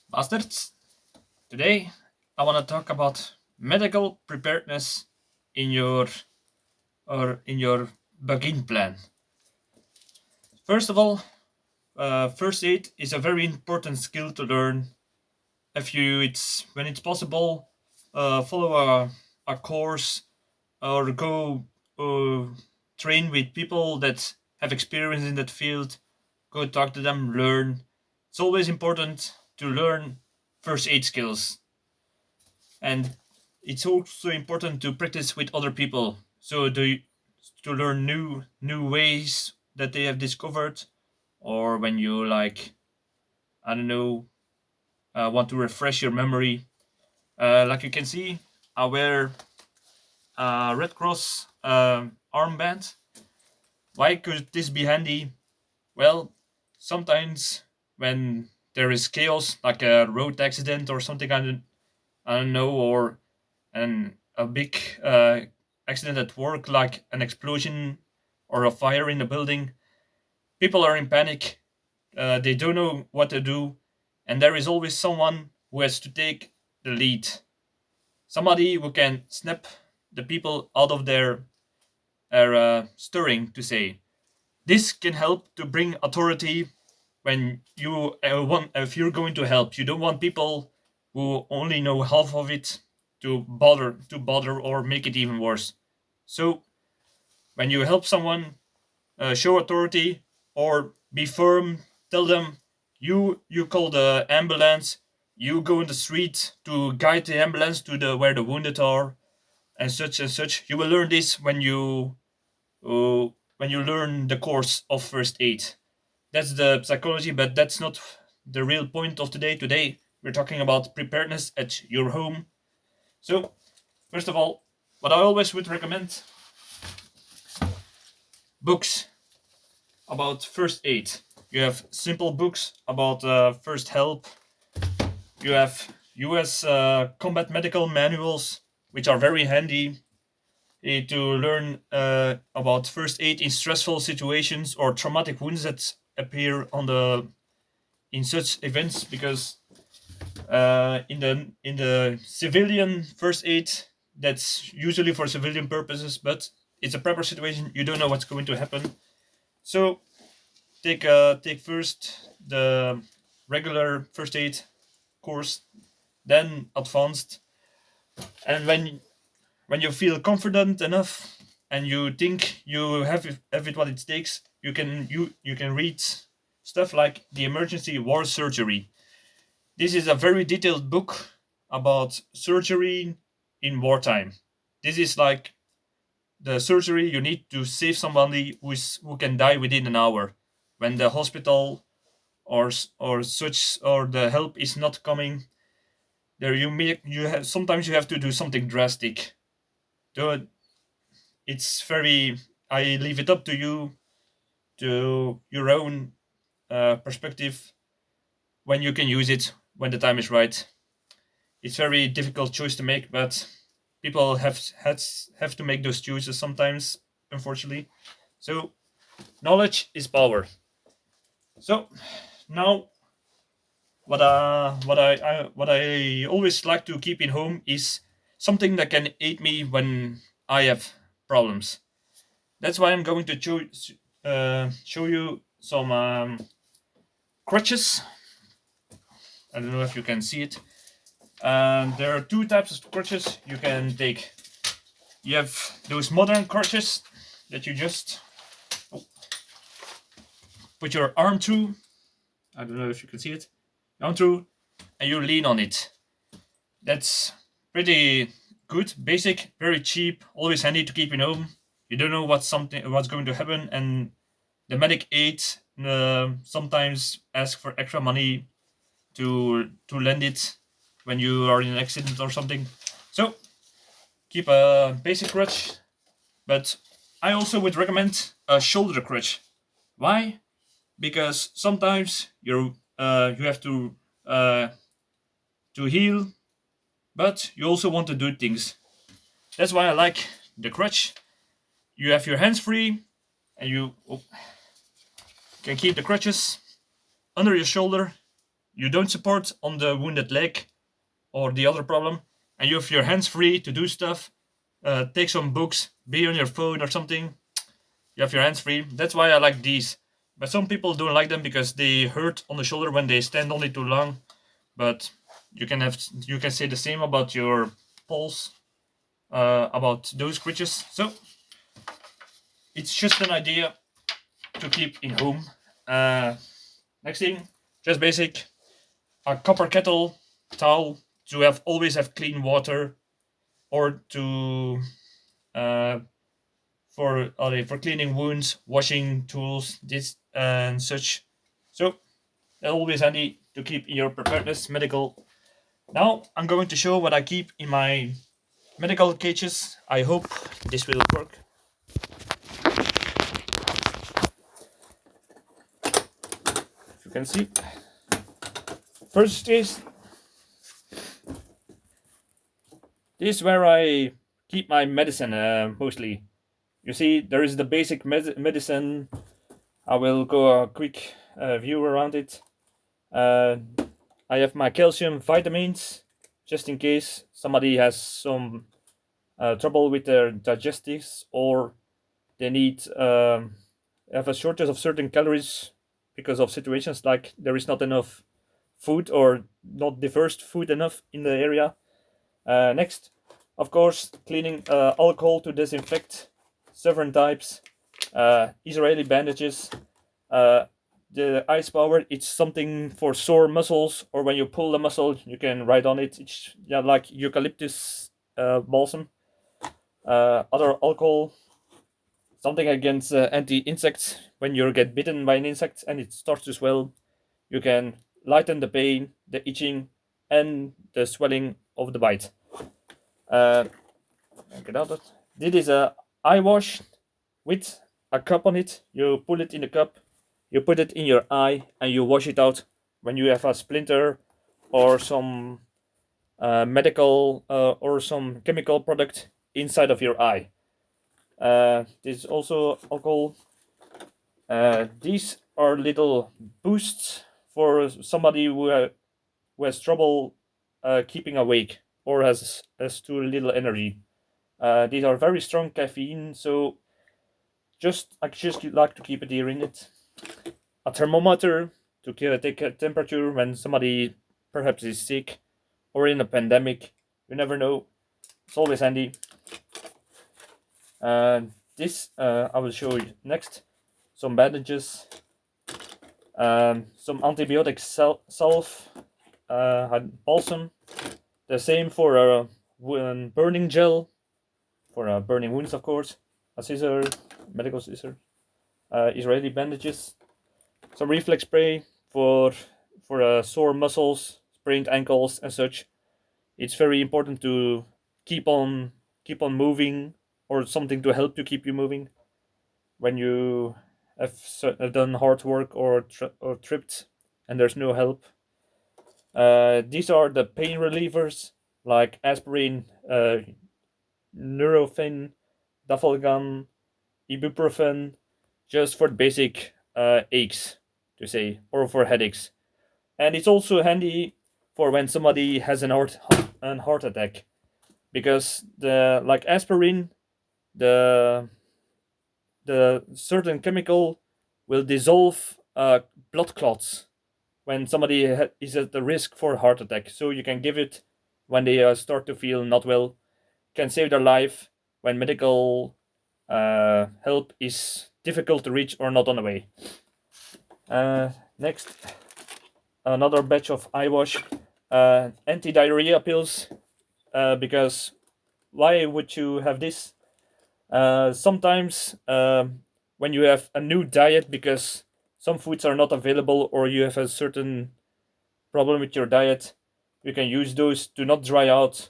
Bastards! Today I want to talk about medical preparedness in your begin plan. First of all, first aid is a very important skill to learn. If you, it's when it's possible, follow a course or go uh, train with people that have experience in that field. Go talk to them, learn. It's always important to learn first aid skills, and it's also important to practice with other people. So to learn new ways that they have discovered, or when you like, I don't know, want to refresh your memory. Like you can see, I wear a Red Cross armband. Why could this be handy? Well, sometimes when there is chaos, like a road accident or something, I don't know, or a big accident at work, like an explosion or a fire in a building, people are in panic. They don't know what to do, and there is always someone who has to take the lead. Somebody who can snap the people out of their stirring, to say. This can help to bring authority when you want. If you're going to help, you don't want people who only know half of it to bother or make it even worse. So when you help someone, show authority or be firm. Tell them you call the ambulance. You go in the street to guide the ambulance to the where the wounded are, and such and such. You will learn this uh, when you learn the course of first aid. That's the psychology, but that's not the real point of today. Today, we're talking about preparedness at your home. So, first of all, what I always would recommend, books about first aid. You have simple books about first help. You have US combat medical manuals, which are very handy to learn about first aid in stressful situations or traumatic wounds that appear on the in such events, because in the civilian first aid, that's usually for civilian purposes, but it's a proper situation. You don't know what's going to happen. So take first the regular first aid course, then advanced, and when you feel confident enough and you think you have it what it takes, you can read stuff like the emergency war surgery. This is a very detailed book about surgery in wartime. This is like the surgery you need to save somebody who can die within an hour when the hospital or such or the help is not coming. There you have sometimes you have to do something drastic. Though it's very, I leave it up to you, to your own perspective, when you can use it, when the time is right. It's very difficult choice to make, but people have to make those choices sometimes, unfortunately. So knowledge is power. So now, what I always like to keep in home is something that can aid me when I have problems. That's why I'm going to show you some crutches. I don't know if you can see it. There are two types of crutches you can take. You have those modern crutches that you just put your arm through. I don't know if you can see it. Arm through, and you lean on it. That's pretty good, basic, very cheap, always handy to keep in home. You don't know what's going to happen, and the medic aid sometimes ask for extra money to lend it when you are in an accident or something. So keep a basic crutch, but I also would recommend a shoulder crutch. Why? Because sometimes you have uh, to heal, but you also want to do things. That's why I like the crutch. You have your hands free, and you can keep the crutches under your shoulder. you don't support on the wounded leg or the other problem, and you have your hands free to do stuff, take some books, be on your phone or something, you have your hands free. That's why I like these. But some people don't like them because they hurt on the shoulder when they stand on it too long. But you can say the same about your poles, about those crutches. So it's just an idea to keep in home. Next thing, just basic, a copper kettle, towel to always have clean water, or to for cleaning wounds, washing tools, this and such. So always handy to keep in your preparedness medical. Now I'm going to show what I keep in my medical cages. I hope this will work. If you can see. First is this is where I keep my medicine mostly. You see, there is the basic medicine. I will go a quick view around it. I have my calcium vitamins, just in case somebody has some trouble with their digestives, or they need have a shortage of certain calories because of situations like there is not enough food or not diverse food enough in the area. Next, of course, cleaning alcohol to disinfect, several types, Israeli bandages, the ice power. It's something for sore muscles, or when you pull the muscle, you can write on it. It's like eucalyptus balsam. Other alcohol, something against anti-insects. When you get bitten by an insect and it starts to swell, you can lighten the pain, the itching, and the swelling of the bite. Get out of this is a Eyewash with a cup on it. You pull it in the cup, you put it in your eye, and you wash it out when you have a splinter or some medical or some chemical product inside of your eye. This is also alcohol. These are little boosts for somebody who has trouble keeping awake or has too little energy. These are very strong caffeine, so I just like to keep it here in it. A thermometer to take a temperature when somebody perhaps is sick or in a pandemic. You never know. It's always handy. This I will show you next. Some bandages, some antibiotic salve, balsam. The same for a burning gel, for burning wounds, of course. A scissor, medical scissor. Israeli bandages. Some reflex spray for sore muscles, sprained ankles, and such. It's very important to keep on moving, or something to help to keep you moving when you have done hard work or tripped and there's no help. These are the pain relievers like aspirin, Nurofen, Dafalgan, ibuprofen, just for basic aches, to say, or for headaches. And it's also handy for when somebody has an heart attack, because the like aspirin, the certain chemical will dissolve blood clots when somebody is at the risk for a heart attack. So you can give it when they start to feel not well, can save their life when medical help is difficult to reach or not on the way. Next, another batch of Eyewash, anti-diarrhea pills, because why would you have this? Sometimes when you have a new diet because some foods are not available, or you have a certain problem with your diet, you can use those to not dry out,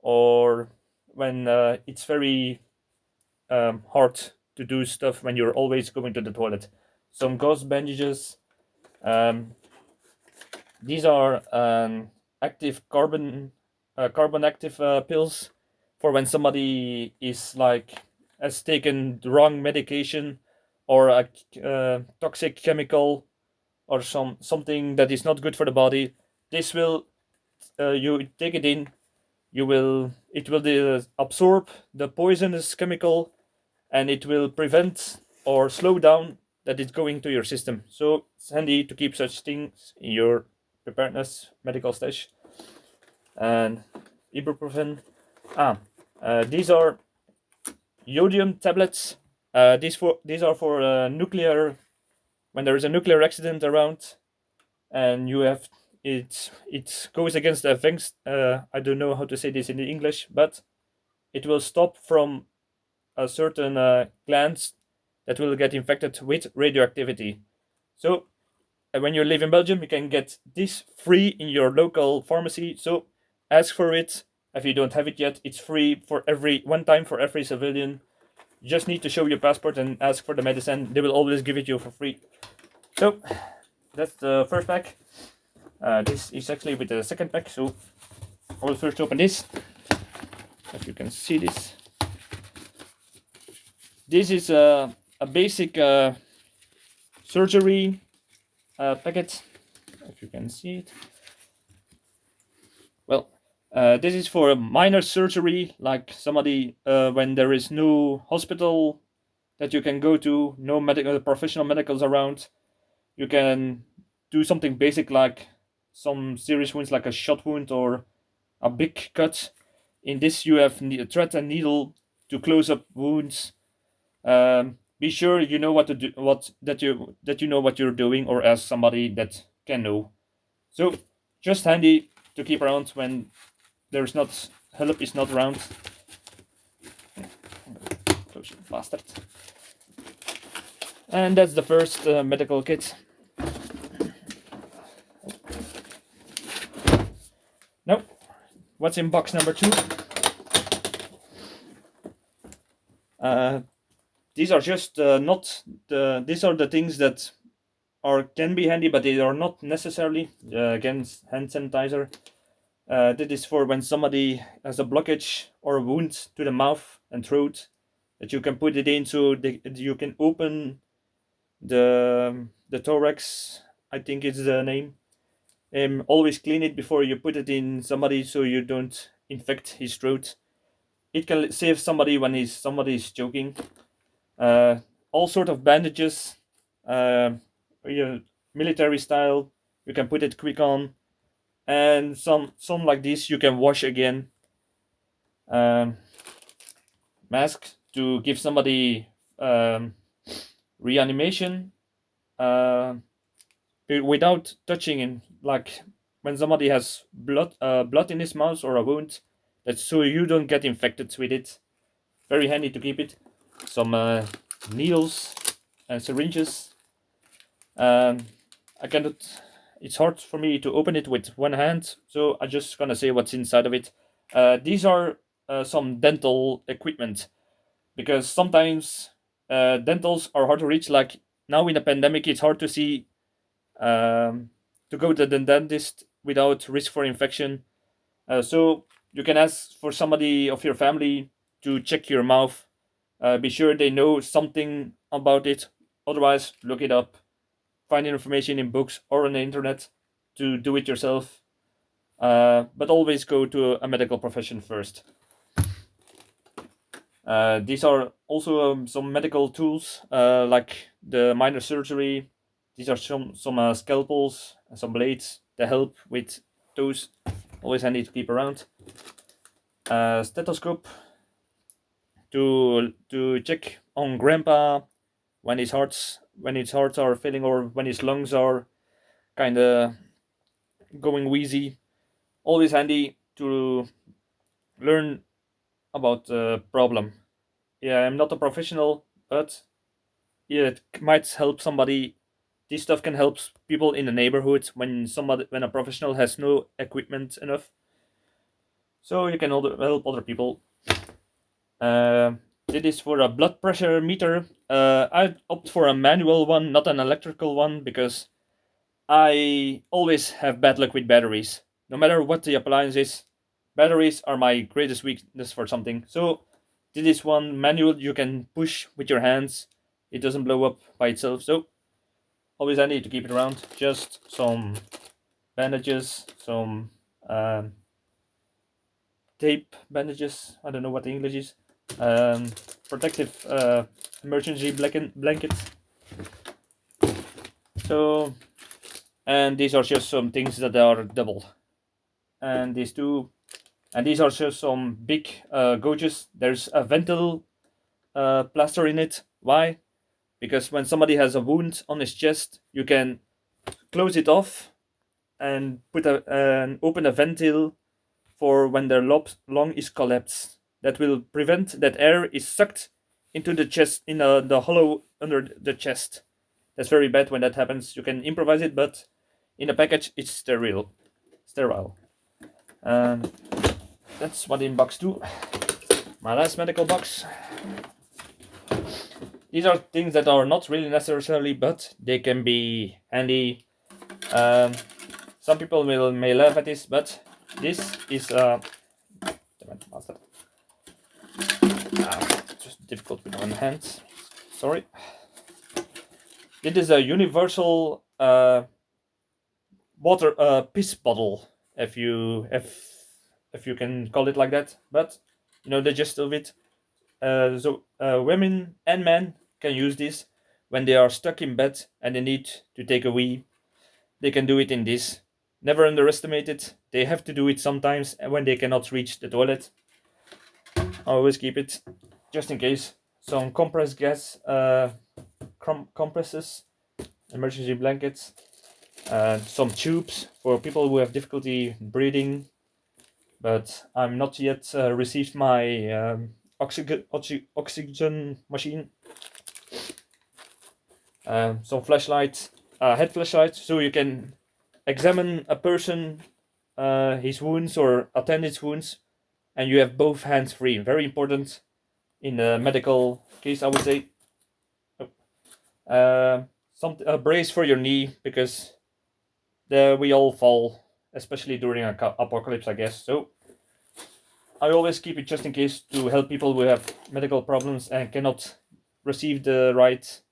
or when it's very hard to do stuff when you're always going to the toilet. Some gauze bandages. These are active carbon active pills for when somebody is has taken the wrong medication, or a toxic chemical, or something that is not good for the body, this will you take it in, it will absorb the poisonous chemical, and it will prevent or slow down that it's going to your system. So it's handy to keep such things in your preparedness medical stash. And ibuprofen. These are Yodium tablets. These are for nuclear, when there is a nuclear accident around, and you have it goes against the things. I don't know how to say this in English, but it will stop from a certain glands that will get infected with radioactivity. So when you live in Belgium, you can get this free in your local pharmacy. So ask for it. If you don't have it yet, it's free for every one time for every civilian. You just need to show your passport and ask for the medicine. They will always give it you for free. So that's the first pack. This is actually with the second pack. So I will first open this. If you can see this. This is a basic surgery packet. If you can see it. Well, this is for a minor surgery, like somebody when there is no hospital that you can go to, no professional medicals around. You can do something basic like some serious wounds, like a shot wound or a big cut. In this, you have a thread and needle to close up wounds. Be sure you know what to do, that you know what you're doing, or ask somebody that can know. So just handy to keep around when there's not help is not around. Close it, bastard. And that's the first medical kit. Now, what's in box number 2? These are just not the. These are the things that can be handy, but they are not necessarily. Again, hand sanitizer. That is for when somebody has a blockage or a wound to the mouth and throat, that you can put it in, so you can open the thorax. I think it's the name. Always clean it before you put it in somebody, so you don't infect his throat. It can save somebody when somebody is choking. All sort of bandages, military style. You can put it quick on, and some like this you can wash again. Mask to give somebody reanimation without touching him, like when somebody has blood in his mouth or a wound, that's so you don't get infected with it. Very handy to keep it. Some needles and syringes. I cannot. It's hard for me to open it with one hand, so I'm just gonna say what's inside of it. These are some dental equipment, because sometimes dentals are hard to reach. Like now in the pandemic, it's hard to see to go to the dentist without risk for infection. So you can ask for somebody of your family to check your mouth. Be sure they know something about it. Otherwise, look it up. Find information in books or on the internet to do it yourself. But always go to a medical profession first. These are also some medical tools, like the minor surgery. These are some scalpels and some blades to help with those. Always handy to keep around. Stethoscope to check on grandpa when his hearts are failing, or when his lungs are kind of going wheezy. Always handy to learn about the problem. Yeah, I'm not a professional, but yeah, it might help somebody. This stuff can help people in the neighborhood when a professional has no equipment enough. So you can help other people. It is for a blood pressure meter. I opt for a manual one, not an electrical one, because I always have bad luck with batteries. No matter what the appliance is, batteries are my greatest weakness for something. So this is one manual you can push with your hands. It doesn't blow up by itself. So always handy to keep it around. Just some bandages, some tape bandages, I don't know what the English is, protective emergency blankets. So, and these are just some things that are double. And these are just some big gouges. There's a ventil plaster in it. Why? Because when somebody has a wound on his chest, you can close it off and open a ventil for when their lung is collapsed. That will prevent that air is sucked into the chest, in the hollow under the chest. That's very bad when that happens. You can improvise it, but in a package it's sterile. That's what in box 2. My last medical box. These are things that are not really necessarily, but they can be handy. Some people may laugh at this, but this is just difficult with one hand. Sorry. This is a universal water piss bottle, if you can call it like that. But you know the gist of it. So women and men can use this when they are stuck in bed and they need to take a wee. They can do it in this. Never underestimate it. They have to do it sometimes when they cannot reach the toilet. I always keep it, just in case. Some compressed gas compresses, emergency blankets, some tubes for people who have difficulty breathing, but I'm not yet received my oxygen machine. Some flashlights, head flashlight, so you can examine a person, his wounds, or attend his wounds, and you have both hands free. Very important in a medical case, I would say. A brace for your knee, because we all fall, especially during an apocalypse, I guess. So I always keep it just in case, to help people who have medical problems and cannot receive the right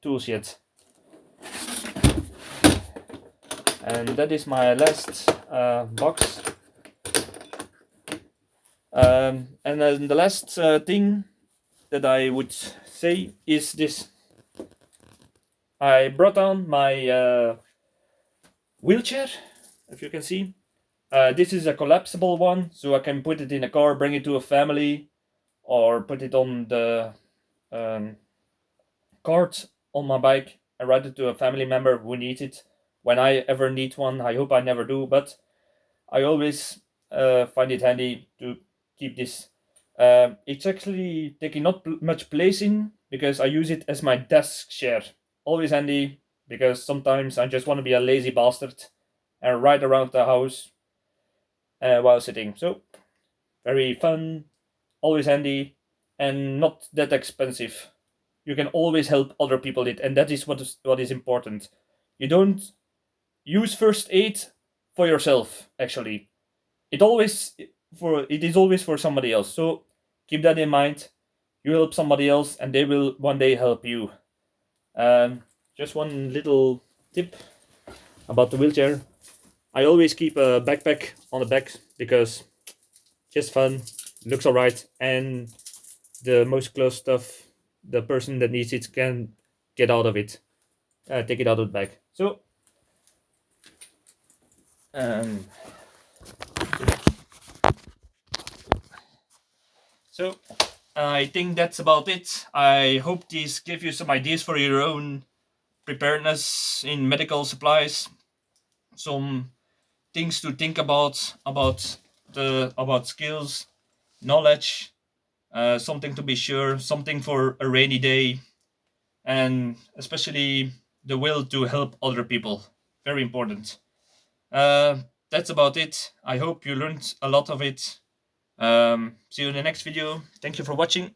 tools yet. And that is my last box. And then the last thing that I would say is this. I brought down my wheelchair, if you can see. This is a collapsible one, so I can put it in a car, bring it to a family, or put it on the cart on my bike and ride it to a family member who needs it. When I ever need one, I hope I never do, but I always find it handy to keep this. It's actually taking not much place in, because I use it as my desk chair. Always handy, because sometimes I just want to be a lazy bastard and ride around the house while sitting. So, very fun, always handy, and not that expensive. You can always help other people it, and that is what is important. You don't use first aid for yourself, actually. It is always for somebody else. So keep that in mind. You help somebody else and they will one day help you. Just one little tip about the wheelchair. I always keep a backpack on the back, because just fun, looks alright, and the most close stuff, the person that needs it can get out of it. Take it out of the bag. So I think that's about it. I hope these give you some ideas for your own preparedness in medical supplies. Some things to think about skills, knowledge, something to be sure, something for a rainy day, and especially the will to help other people. Very important. That's about it. I hope you learned a lot of it. See you in the next video. Thank you for watching.